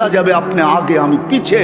যাবে আপনি আগে আমি পিছে,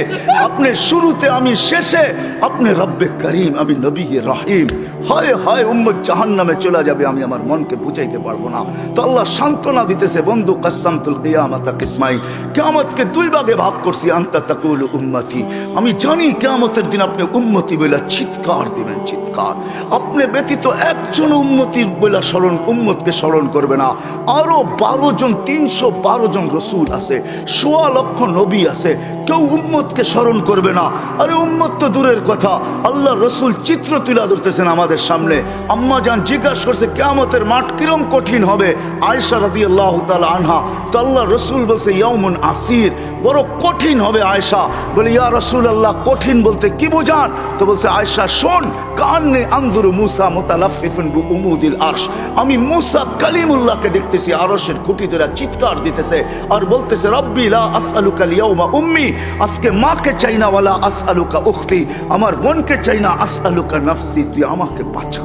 আপনি শুরুতে আমি শেষে, আপনি রব্বে করিম আমি নবী রহিম। হয় হয় উম্মত জাহান্নামে চলে যাবে, আমি আমার মনকে বুঝাইতে পারবো না। তো আল্লাহ সান্ত্বনা দিতেছে, বন্ধু কাসসামতুল কিয়ামাতা কিসমাইন, কিয়ামতকে দুই ভাগে ভাগ করছি। আনতা তাকুলু উম্মতি, আমি জানি কিয়ামতের দিন আপনি উম্মতি বলে চিৎকার দিবেন, চিৎকার। আপনি ব্যতীত একজন উম্মতির বলে স্মরণ, উম্মতকে স্মরণ করবে না। আরো 12 জন, 312 জন রসুল আছে, 1.25 লক্ষ নবী আছে, কেউ উম্মতকে স্মরণ করবে না। আরে উম্মত তো দূরের কথা, আল্লাহ রসুল চিত্র তুলে ধরতেছেন আমাদের সামনে। আম্মা জান জিজ্ঞাসা করছে কিয়ামতের মাঠ কিরম কঠিন হবে, আয়েশা রাদিয়াল্লাহু তাআলা আনহা। তো আল্লাহ রসুল বলছে ইয়াউমুন আসির, বড় কঠিন হবে। আয়েশা বলে ইয়া রাসূলুল্লাহ কঠিন বলতে কি বোঝান? তো বলছে আয়েশা শোন, কান্নে আনজুরু মুসা মুতালাফফিফুন বিউমুদিল আরশ, আমি মুসা কালিমুল্লাহকে দেখতেছি আরশের খুঁটি ধরে চিৎকার দিতেছে আর বলতেছে রব্বি লা আসআলুকা লিয়াউমা উম্মি, আজকে মাকে চাই না, ওয়ালা আসআলুকা উখতি, আমার বোনকে চাই না, আসআলুকা নাফসি, তুই আমাকে বাঁচা।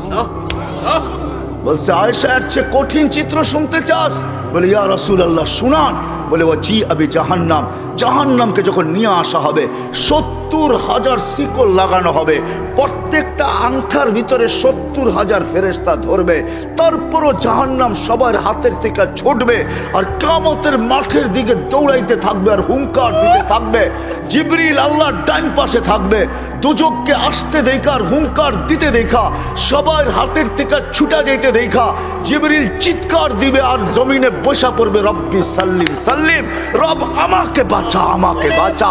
বলছে আয়েশা এর চেয়ে কঠিন চিত্র শুনতে চাস? বলে ইয়া রাসূলুল্লাহ শুনান। বলে ও জি আবি জাহান্নাম, জাহান্নামকে যখন নিয়ে আসা হবে 70,000 শিকল লাগানো হবে, প্রত্যেকটা আংটার ভিতরে 70,000 ফেরেশতা ধরবে, তারপরও জাহান্নাম সবার হাতের থেকে ছুটবে আর কিয়ামতের মাঠের দিকে দৌড়াইতে থাকবে আর হুঙ্কার দিতে থাকবে। জিবরিল আল্লাহর ডান পাশে থাকবে, দুজককে আসতে দেখা আর হুঙ্কার দিতে দেখা, সবার হাতের থেকে ছুটা যেতে দেখা জিবরিল চিৎকার দিবে আর জমিনে বসা পড়বে, রব্বি সাল্লিম সাল্লিম, রব আমাকে বাঁচা, আমাকে বাঁচা।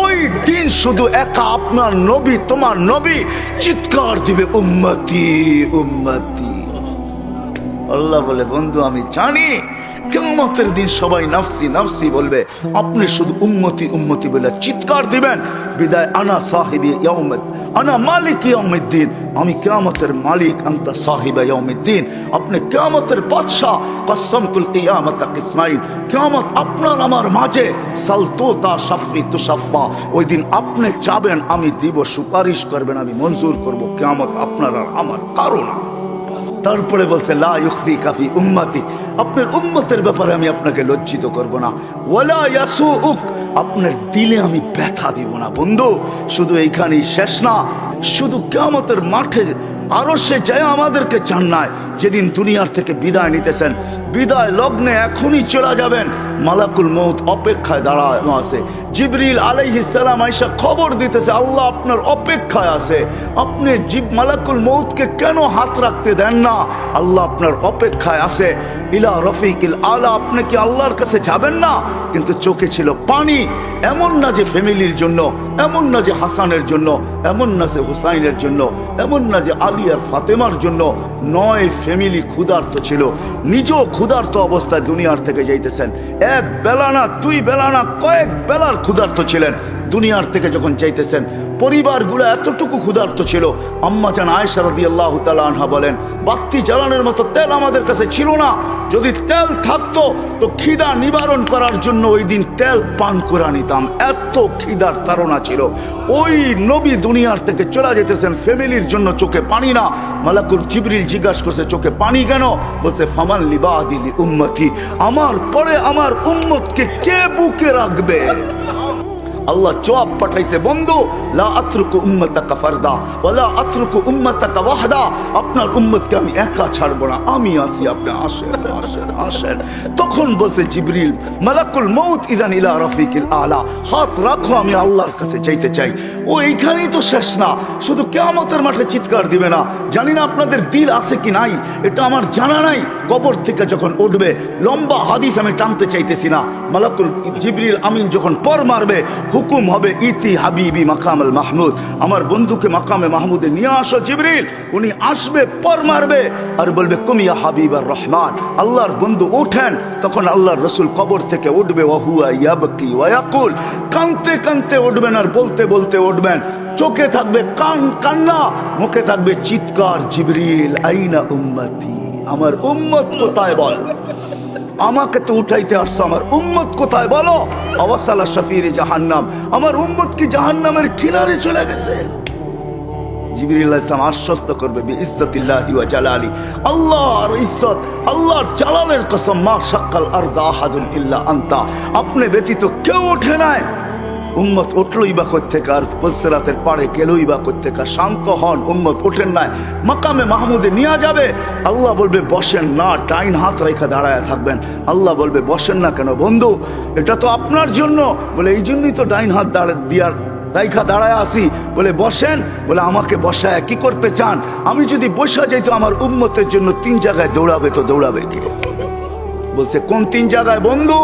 ওই দিন শুধু একা আপনার নবী, তোমার নবী চিৎকার দিবে উম্মতি উম্মতি। আল্লাহ বলে বন্ধু আমি জানি কিয়ামতের দিন সবাই নাফসি নাফসি বলবে, আপনি শুধু উম্মতি উম্মতি বলে চিৎকার দিবেন। বিদায় আনা সাহিবি ইয়াউমিদ, আনা মালিক ইয়াউমিদ্দিন, আমি কিয়ামতের মালিক, আনতা সাহিবা ইয়াউমিদ্দিন, আপনি কিয়ামতের বাদশা। কাসসামতুল কিয়ামাতা কিসমাইন, কিয়ামত আপনার আমার মাঝে, সালতুতা শাফি তুশাফা, ওই দিন আপনি চাবেন আমি দিব, সুপারিশ করবেন আমি মঞ্জুর করব, কিয়ামত আপনার আর আমার কারণ। তারপরে বলছে লা ইউখজিকা ফি উম্মতি, আপনার উম্মতের ব্যাপারে আমি আপনাকে লজ্জিত করব না। ওয়ালা ইয়াসুউক, আপনার দিলে আমি ব্যথা দিব না। বন্ধু শুধু এইখানেই শেষ না, শুধু কিয়ামতের মাঠে আরশে যায় আমাদেরকে চান নাই, যেদিন দুনিয়ার থেকে বিদায় নিতেছেন, বিদায় লগ্নে এখনই চলে যাবেন, মালাকুল মউত অপেক্ষায় দাঁড়ানো আছে। জিবরিল আলাইহিস সালাম আয়েশা খবর দিতেছে আল্লাহ আপনার অপেক্ষায় আছে, আপনি মালাকুল মউতকে কেন হাত রাখতে দেন না? আল্লাহ আপনার অপেক্ষায় আছে। ইলা রফিকিল আলা, আপনি কি আল্লাহর কাছে যাবেন না? কিন্তু চোখে ছিল পানি। এমন না যে ফ্যামিলির জন্য, এমন না যে হাসানের জন্য, এমন না যে হুসাইনের জন্য, এমন না যে আলী আর ফাতেমার জন্য, 9 ফ্যামিলি ক্ষুধার্ত ছিল, নিজেও ক্ষুধার্ত অবস্থায় দুনিয়ার থেকে যাইতেছেন। এক বেলা না, 2 বেলা না, কয়েক বেলার ক্ষুধার্ত ছিলেন। দুনিয়ার থেকে যখন চাইতেছেন, পরিবারগুলো এতটুকু ক্ষুধার্ত ছিল। আম্মা জান আয়েশা রাদিয়াল্লাহু তাআলা আনহা বলেন, বাতি জ্বালানোর মতো তেল আমাদের কাছে ছিল না, যদি তেল থাকতো তো খিদা নিবারণ করার জন্য ওই দিন তেল পান করে নিতাম, এত খিদার তাড়না ছিল। ওই নবী দুনিয়ার থেকে চলে যেতেছেন, ফ্যামিলির জন্য চোখে পানি না। মালাকুল জিবরিল জিজ্ঞাসা করছে চোখে পানি কেন? বলছে ফামান লিবাদি লি উম্মতি, আমার পরে আমার উম্মতকে কে বুকে রাখবে? আল্লাহ জবাব পাঠাইছে, বন্ধু লা আতরুকু উম্মাতাকা ফারদা ওয়ালা আতরুকু উম্মাতাকা ওয়াহদা, আপনার উম্মতকে আমি একা ছাড়বো না, আমি আসি, আপনি আসেন আসেন আসেন। তখন বলছে জিবরিল মালাকুল মউত ইদান ইলা রফিকিল আলা, হাত রাখো, আমি আল্লাহর কাছে চাইতে চাই। ও এইখানেই তো শেষ না, শুধু কিয়ামতের মাঠে চিৎকার দিবে না। জানি না আপনাদের দিল আছে কি নাই, এটা আমার জানা নাই। কবর থেকে যখন উঠবে, লম্বা হাদিস আমি টানতে চাইতেছি না, মালাকুল জিবরিল আমিন যখন পর মারবে, হুকুম হবে ইতি হাবিবি মাকামুল মাহমুদ, আমার বন্ধুকে মাকামে মাহমুদে নিয়ে আসো। জিবরিল উনি আসবে, পর মারবে আর বলবে কুমিয়া হাবিবার রহমান, আল্লাহর বন্ধু ওঠেন। তখন আল্লাহর রসুল কবর থেকে উঠবে, ওয়াহুয়া ইয়াবকি ওয়া ইয়াকুল, কানতে কানতে উঠবেন আর বলতে বলতে উঠবেন, চোখে থাকবে কান্না, মুখে থাকবে চিৎকার, জিবরিল আইনা উম্মতি, আমার উম্মত কোথায় বল? আমাকে তো উঠাইতে আসছো, আমার উম্মত কোথায় বলো? আওয়াসালা শাফিরে জাহান্নাম, আমার উম্মত কি জাহান্নামের কিনারে চলে গেছে? জিবরিল আলাইহিস সালাম আশ্বস্ত করবে বিইজ্জাতিল্লাহি ওয়া জালালি, আল্লাহর ইজ্জত, আল্লাহর জালালের কসম, মা শাক্কাল আরদা আহাদুন ইল্লা আনতা, আপনি ব্যতীত কেউ ওঠে নাই। উম্মত উঠলই বা কোত্থেকে, আর পুলসিরাতের পাড়ে গেলই বা কোত্থেকে? শান্ত হন, উম্মত ওঠেন নাই। মাকামে মাহমুদে নিয়ে যাবে, আল্লাহ বলবে বসেন না, ডাইন হাত রেখা দাঁড়ায় থাকবেন। আল্লাহ বলবে বসেন না কেন বন্ধু, এটা তো আপনার জন্য। বলে এই জন্যই তো ডাইন হাত দিয়ার রাইখা দাঁড়ায় আসি। বলে বসেন। বলে আমাকে বসায় কি করতে চান? আমি যদি বসা যাই তো আমার উম্মতের জন্য 3 জায়গায় দৌড়াবে, তো দৌড়াবে কি? বলছে কোন 3 জায়গায় বন্ধু?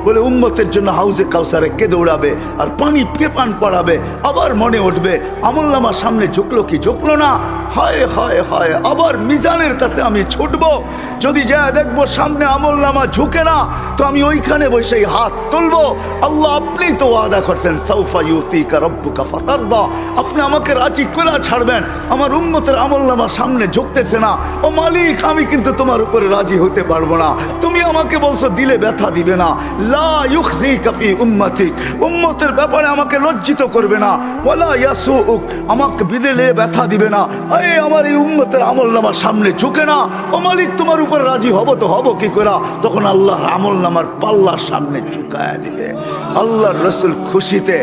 বলে উম্মতের জন্য হাউজে কাউসারে কে দৌড়াবে, আর পানি কে পান পড়াবে। আবার মনে উঠবে আমলনামার সামনে ঝুঁকলো কি ঝুঁকলো না, হায় হায় হায়, আবার মিজানের কাছে আমি ছুটবো, যদি যা দেখবো সামনে আমলনামা ঝুঁকে না, তো আমি ওইখানে বসে হাত তুলবো। আল্লাহ আপনি তো ওয়াদা করছেন সাউফা ইউতিকা রাব্বুকা ফাতারদা, আপনি আমাকে রাজি করে ছাড়বেন। আমার উম্মতের আমলনামা সামনে ঝুঁকতেছে না, ও মালিক আমি কিন্তু তোমার উপরে রাজি হতে পারবো না। তুমি আমাকে বলছো দিলে ব্যথা দিবে না, লা ইউখজিকা ফি উম্মতিক, উম্মতের ব্যাপারে আমাকে লজ্জিত করবে না, ওয়ালা ইয়াসুউক, আমাকে বিদেলে ব্যথা দিবে না। এই আমার এই উম্মতের আমলনামার সামনে ঝুঁকে না, ও মালিক তোমার উপর রাজি হব তো হব কি করে? তখন আল্লাহর আমলনামার পাল্লার সামনে ঝুঁকায় দিবে। আল্লাহর রাসূল খুশিতে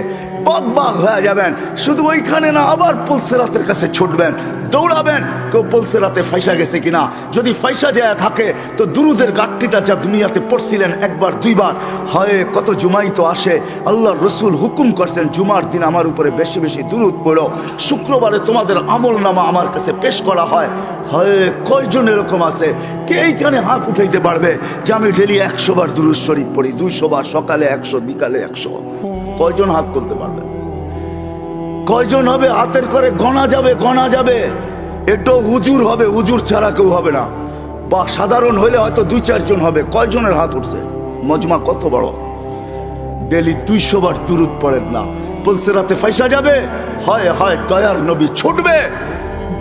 বাগ হয়ে যাবেন। শুধু ওইখানে না, আবার পুলসিরাতের কাছে ছুটবেন, দৌড়াবেন। কেউ পুলসিরাতে ফাইসা গেছে কিনা, যদি ফাইসা যায় থাকে তো দুরুদের গাঁটটিটা যা দুনিয়াতে পড়ছিলেন একবার 2 বার, হয় কত জুমাই তো আসে। আল্লাহর রাসূল হুকুম করছেন জুমার দিন আমার উপরে বেশি বেশি দুরুদ পড়ো, শুক্রবারে তোমাদের আমলনামা আমার কাছে পেশ করা হয়। হয় কয়জন এরকম আছে কে এইখানে হাত উঠাইতে পারবে যে আমি ডেলি 100 বার দুরুদ শরীফ পড়ি, 200 বার, সকালে 100, বিকালে 100? কয়জন হাত তুলতে পারবে? কয়জন হবে? হাতের করে গণা যাবে, গণা যাবে। এটো হুজুর হবে, হুজুর ছাড়া কেউ হবে না, বা সাধারণ হইলে হয়তো 2-4 জন হবে। কয়জনের হাত উঠছে? মজমা কত বড়, ডেলি 200 বার দুরুদ পড়েন না, পুলসিরাতে ফাইসা যাবে। হয় হয় দয়ার নবী ছুটবে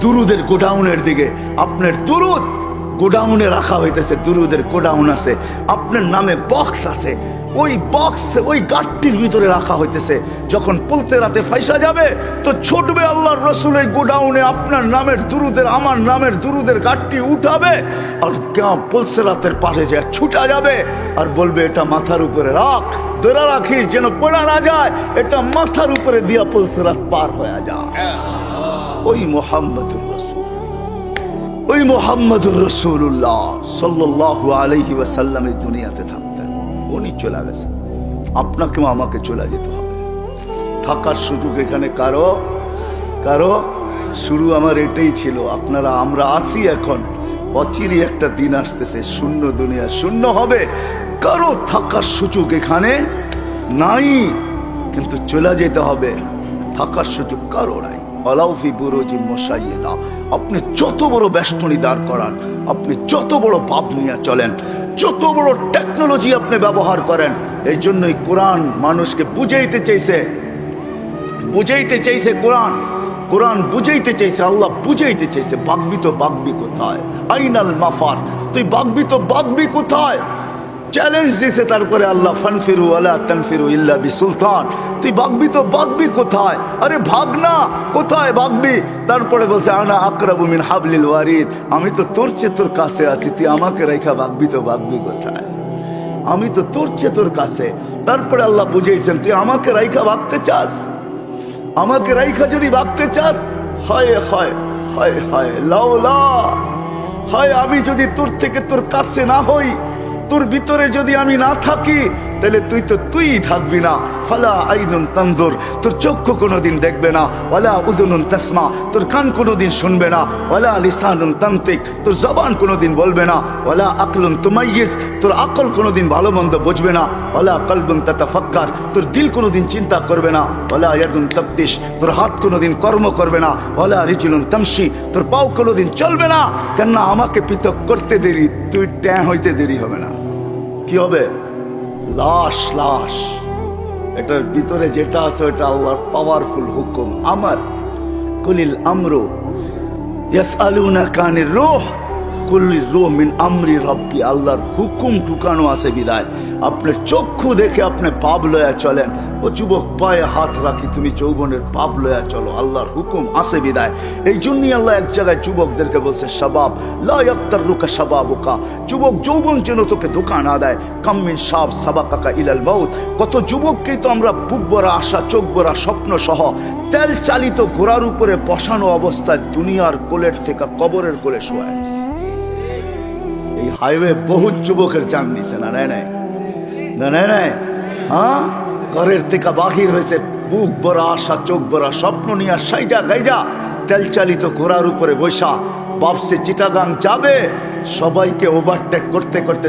দুরুদের গোডাউনের দিকে। আপনার দুরুদ গোডাউনে রাখা হইতেছে, দুরুদের গোডাউন আছে, আপনার নামে বক্স আছে, ওই বক্স ওই গাঁটটির ভিতরে রাখা হইতেছে। যখন পুলসিরাতে ফাইসা যাবে তো ছুটবে আল্লাহর রাসূলের গোডাউনে, আপনার নামের দুরুদের, আমার নামের দুরুদের গাঁটটি উঠাবে, আর পুলসিরাতের পাশে যে ছুটা যাবে আর বলবে এটা মাথার উপরে রাখ, ধরে রাখিস যেন পড়া না যায়, এটা মাথার উপরে দিয়া পুলসিরাত পার হয়ে যায়। ওই মুহাম্মদুর রাসূল, ওই মুহাম্মদুর রাসূলুল্লাহ সাল্লাল্লাহু আলাইহি ওয়াসাল্লাম এই দুনিয়াতে থাকতেন, উনি চলে গেছেন। আপনাকেও আমাকে চলে যেতে হবে। থাকার সুযোগ এখানে কারো কারো শুরু আমার এটাই ছিল। আপনারা আমরা আসি এখন, অচিরে একটা দিন আসতেছে শূন্য দুনিয়া শূন্য হবে, কারো থাকার সুযোগ এখানে নাই, কিন্তু চলে যেতে হবে। থাকার সুযোগ কারো নাই। আলাউফি বুরুজি মুশাইয়্যিদা, আপনি যত বড় বেষ্টনী দাঁড় করান, আপনি যত বড় ভাব নিয়ে চলেন, যত বড় টেকনোলজি আপনি ব্যবহার করেন, এই জন্যই কোরআন মানুষকে বুঝাইতে চাইছে কোরআন, কোরআন বুঝাইতে চাইছে, আল্লাহ বুঝাইতে চাইছে বাগবি তো বাগবি কোথায়, আইনাল মাফার, তুই বাগবি তো বাগবি কোথায়? চ্যালেঞ্জ দিছে তারপরে আল্লাহ, ফানফিরু ওয়ালা তানফিরু ইল্লা বিসুলতান, তুই বাগবি তো বাগবি কোথায়? আরে ভাগ না, কোথায় বাগবি? তারপরে বলছে আনা আকরাবু মিন হাবলিল ওয়ারিদ, আমি তো তোর চেয়ে তোর কাছে আছি, তুই আমাকে রেখা বাগবি তো বাগবি কোথায়? আমি তো তোর চেয়ে তোর কাছে। তারপরে আল্লাহ বুঝাইছেন তুই আমাকে রাইখা ভাগতে চাস, আমাকে রাইখা যদি ভাগতে চাস, হয় হয় হয় হয় লাউলা, হয় আমি যদি তোর থেকে তোর কাছে না হই, তোর ভিতরে যদি আমি না থাকি, তাহলে তুই তো তুই থাকবি না। ফালা আইনুন তানজুর, তোর চক্ষু কোনোদিন দেখবে না, ওয়ালা উযুনুন তাসমা, তোর কান কোনোদিন শুনবে না, ওয়ালা লিসানুন তানতিক, তোর জবান কোনোদিন বলবে না, ওয়ালা আকলুন তুমাইয়িজ, তোর আকল কোনোদিন ভালো মন্দ বুঝবে না, ওয়ালা কলবুন তাতাফাক্কার, তোর দিল কোনোদিন চিন্তা করবে না, ওয়ালা ইয়াদুন তাবতিশ, তোর হাত কোনোদিন কর্ম করবে না, ওয়ালা রিজলুন তামশি, তোর পাও কোনোদিন চলবে না। কেন না? আমাকে পৃথক করতে দেরি, তুই ট্যাঁ হইতে দেরি হবে না। কি হবে? লাশ, লাশ। এটার ভিতরে যেটা আছে ওটা আল্লাহর পাওয়ারফুল হুকুম। আমার কুলিল আমরু ইয়াসআলুনাকা আনির রূহ কুলির রূহ মিন আমরি রাব্বি, আল্লাহর হুকুম ঢুকানো আছে বিদায় আপনার চক্ষু দেখে আপনি পাপ লয়া চলেন। ও যুবক, পায়ে হাত রাখি, তুমি যৌবনের পাপ লয়া চলো, আল্লাহর হুকুম আসে বিদায়। এই জন্যই আল্লাহ এক জায়গায় যুবকদেরকে বলছে, শাবাব লা ইয়াক্তারুকা শাবাবুকা, যুবক যৌবন যেন তোকে ধোঁকা না দেয়। কাম্মিন শাব সাবাকাকা ইলাল মাউত, কত যুবককেই তো আমরা বুক ভরা আশা, চোখ ভরা স্বপ্ন সহ তেল চালিত ঘোড়ার উপরে বসানো অবস্থায় দুনিয়ার কোলের থেকে কবরের কোলে শোয়ায়। এই হাইওয়ে বহুত যুবকের জান নিছে, না নাই নাই না নাই নাই, হ্যাঁ, ঘরের থেকে বাহির হয়েছে, বুক ভরা আশা, চোখ ভরা স্বপ্ন নিয়ে সাইজা গাইজা তেল চালিত ঘোড়ার উপরে বসা, ভাবছে চিটাগাং যাবে, সবাইকে ওভারটেক করতে করতে